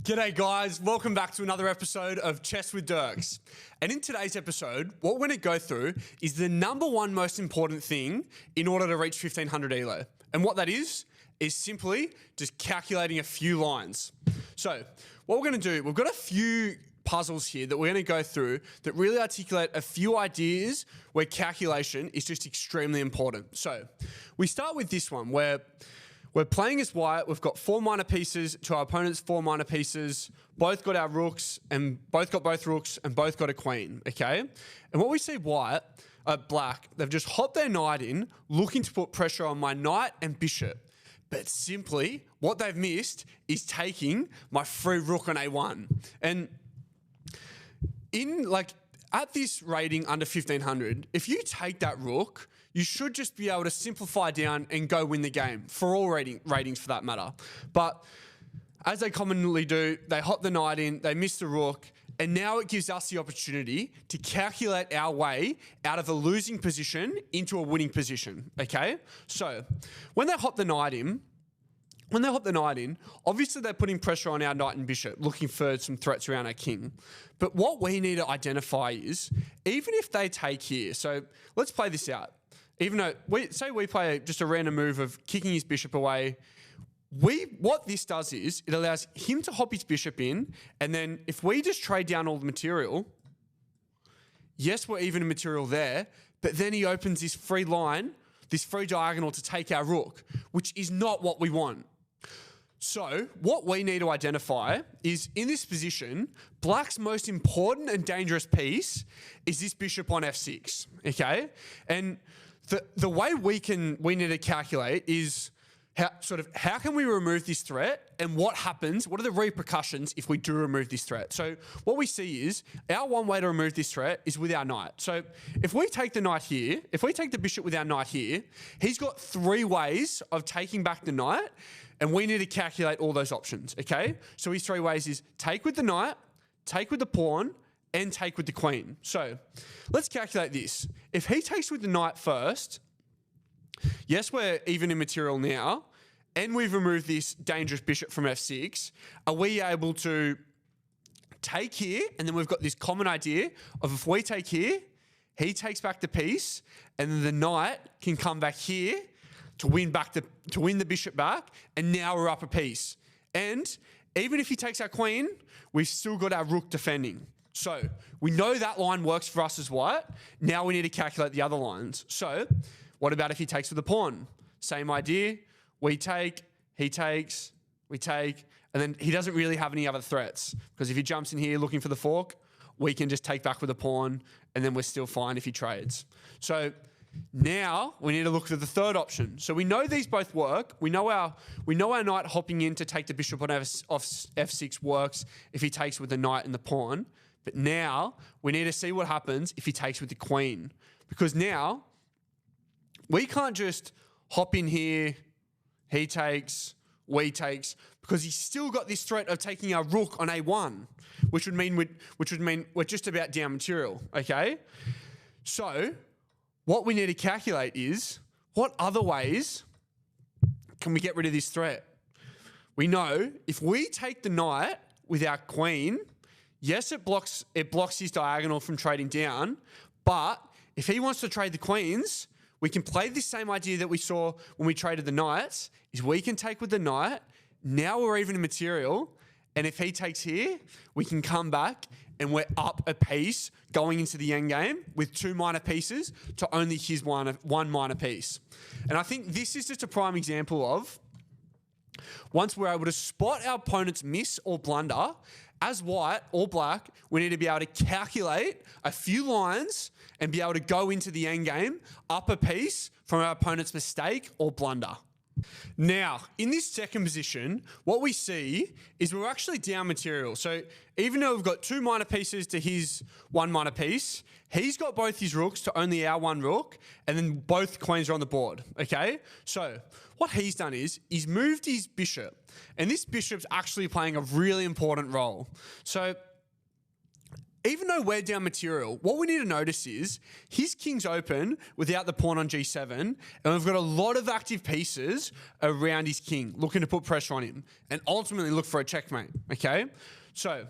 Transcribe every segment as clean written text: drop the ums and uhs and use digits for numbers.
G'day guys, welcome back to another episode of Chess with Dirks. And in today's episode, what we're going to go through is the number one most important thing in order to reach 1500 ELO. And what that is simply just calculating a few lines. So what we're going to do, we've got a few puzzles here that we're going to go through that really articulate a few ideas where calculation is just extremely important. So we start with this one where we're playing as white. We've got 4 minor pieces to our opponent's 4 minor pieces. Both got our rooks and both got both rooks and both got a queen, okay? And what we see black, they've just hopped their knight in, looking to put pressure on my knight and bishop. But simply, what they've missed is taking my free rook on a1. And at this rating under 1500, if you take that rook, you should just be able to simplify down and go win the game for all ratings for that matter. But as they commonly do, they hop the knight in, they miss the rook, and now it gives us the opportunity to calculate our way out of a losing position into a winning position, okay? So when they hop the knight in, obviously they're putting pressure on our knight and bishop, looking for some threats around our king. But what we need to identify is, even if they take here, so let's play this out. Even though, we play just a random move of kicking his bishop away, what this does is, it allows him to hop his bishop in, and then if we just trade down all the material, yes, we're even in material there, but then he opens this free line, this free diagonal to take our rook, which is not what we want. So what we need to identify is, in this position, black's most important and dangerous piece is this bishop on f6, okay? And the way we need to calculate is how can we remove this threat, and what happens, what are the repercussions if we do remove this threat? So what we see is, our one way to remove this threat is with our knight. So if we take the knight here, if we take the bishop with our knight here, he's got 3 ways of taking back the knight, and we need to calculate all those options, okay? So his 3 ways is take with the knight, take with the pawn, and take with the queen. So let's calculate this. If he takes with the knight first, yes, we're even in material now, and we've removed this dangerous bishop from f6. Are we able to take here, and then we've got this common idea of, if we take here, he takes back the piece, and then the knight can come back here to win the bishop back, and now we're up a piece. And even if he takes our queen, we've still got our rook defending. So we know that line works for us as white. Now we need to calculate the other lines. So what about if he takes with the pawn? Same idea. We take, he takes, we take, and then he doesn't really have any other threats, because if he jumps in here looking for the fork, we can just take back with the pawn, and then we're still fine if he trades. So now we need to look at the third option. So we know these both work. We know our knight hopping in to take the bishop on f6 works if he takes with the knight and the pawn. But now we need to see what happens if he takes with the queen, because now we can't just hop in here, he takes, we takes, because he's still got this threat of taking our rook on a1, which would mean we're just about down material, okay? So what we need to calculate is, what other ways can we get rid of this threat? We know if we take the knight with our queen, yes, it blocks his diagonal from trading down, but if he wants to trade the queens, we can play this same idea that we saw when we traded the knights, is we can take with the knight, now we're even in material, and if he takes here, we can come back and we're up a piece going into the endgame with 2 minor pieces to only his one minor piece. And I think this is just a prime example of, once we're able to spot our opponent's miss or blunder, as white or black, we need to be able to calculate a few lines and be able to go into the endgame up a piece from our opponent's mistake or blunder. Now, in this second position, what we see is we're actually down material. So even though we've got 2 minor pieces to his 1 minor piece, he's got both his rooks to only our 1 rook, and then both queens are on the board, okay? So what he's done is he's moved his bishop, and this bishop's actually playing a really important role. So even though we're down material, what we need to notice is his king's open without the pawn on g7, and we've got a lot of active pieces around his king looking to put pressure on him and ultimately look for a checkmate, okay? So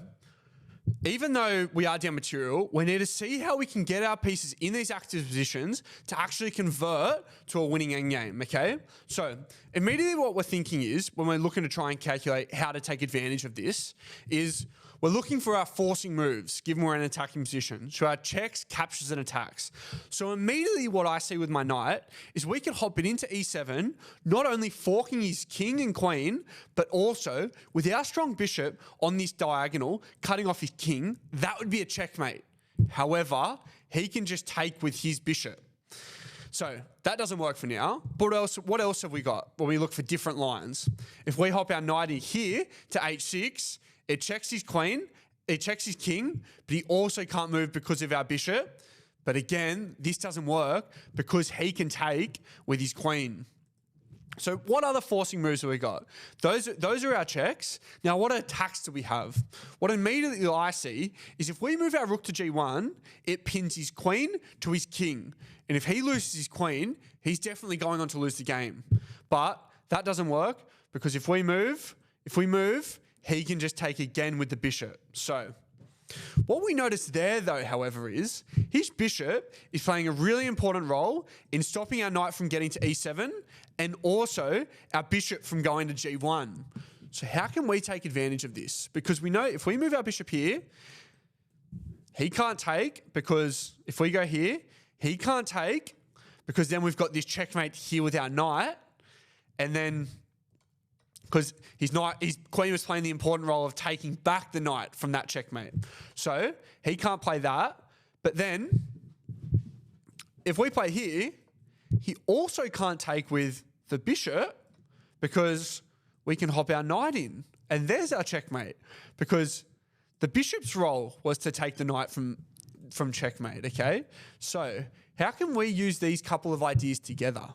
even though we are down material, we need to see how we can get our pieces in these active positions to actually convert to a winning endgame, okay? So immediately what we're thinking is, when we're looking to try and calculate how to take advantage of this, is we're looking for our forcing moves, given we're in an attacking position. So our checks, captures, and attacks. So immediately what I see with my knight is we can hop it into e7, not only forking his king and queen, but also with our strong bishop on this diagonal, cutting off his king, that would be a checkmate. However, he can just take with his bishop. So that doesn't work for now. But what else have we got when we look for different lines? If we hop our knight in here to h6, it checks his queen, it checks his king, but he also can't move because of our bishop. But again, this doesn't work because he can take with his queen. So what other forcing moves have we got? Those are our checks. Now, what attacks do we have? What immediately I see is if we move our rook to g1, it pins his queen to his king. And if he loses his queen, he's definitely going on to lose the game. But that doesn't work because if we move, he can just take again with the bishop. So what we notice there, though, however, is his bishop is playing a really important role in stopping our knight from getting to e7 and also our bishop from going to g1. So how can we take advantage of this? Because we know if we move our bishop here, he can't take, because if we go here, he can't take, because then we've got this checkmate here with our knight, and then because his queen was playing the important role of taking back the knight from that checkmate. So he can't play that. But then if we play here, he also can't take with the bishop because we can hop our knight in. And there's our checkmate, because the bishop's role was to take the knight from checkmate, okay? So how can we use these couple of ideas together?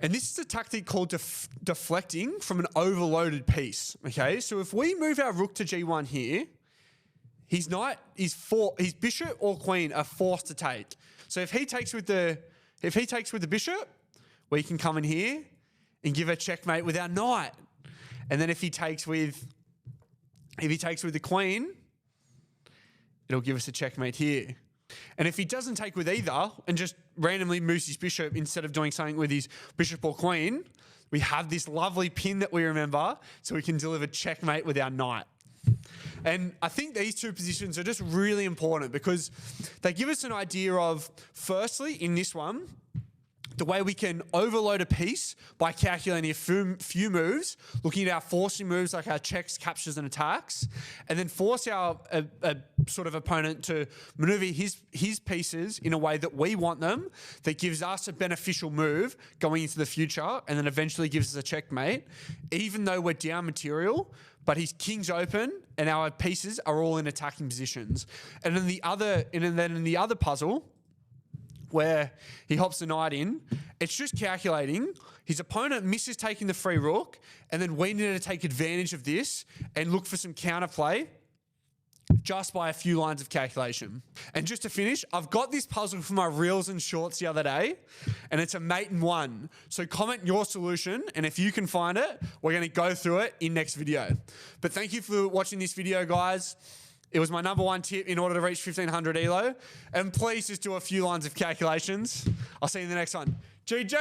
And this is a tactic called deflecting from an overloaded piece, okay? So if we move our rook to g1 here, his bishop or queen are forced to take. So if he takes with the bishop, we can come in here and give a checkmate with our knight. And then if he takes with the queen, it'll give us a checkmate here. And if he doesn't take with either and just randomly moves his bishop instead of doing something with his bishop or queen, we have this lovely pin that we remember, so we can deliver checkmate with our knight. And I think these two positions are just really important because they give us an idea of, firstly, in this one, the way we can overload a piece by calculating a few moves, looking at our forcing moves like our checks, captures, and attacks, and then force our sort of opponent to maneuver his pieces in a way that we want them, that gives us a beneficial move going into the future, and then eventually gives us a checkmate, even though we're down material, but his king's open and our pieces are all in attacking positions. And then in the other puzzle, where he hops the knight in, it's just calculating. His opponent misses taking the free rook, and then we need to take advantage of this and look for some counterplay just by a few lines of calculation. And just to finish, I've got this puzzle for my reels and shorts the other day, and it's a mate in one. So comment your solution, and if you can find it, we're going to go through it in next video. But thank you for watching this video, guys. It was my #1 tip in order to reach 1500 ELO. And please just do a few lines of calculations. I'll see you in the next one. GG!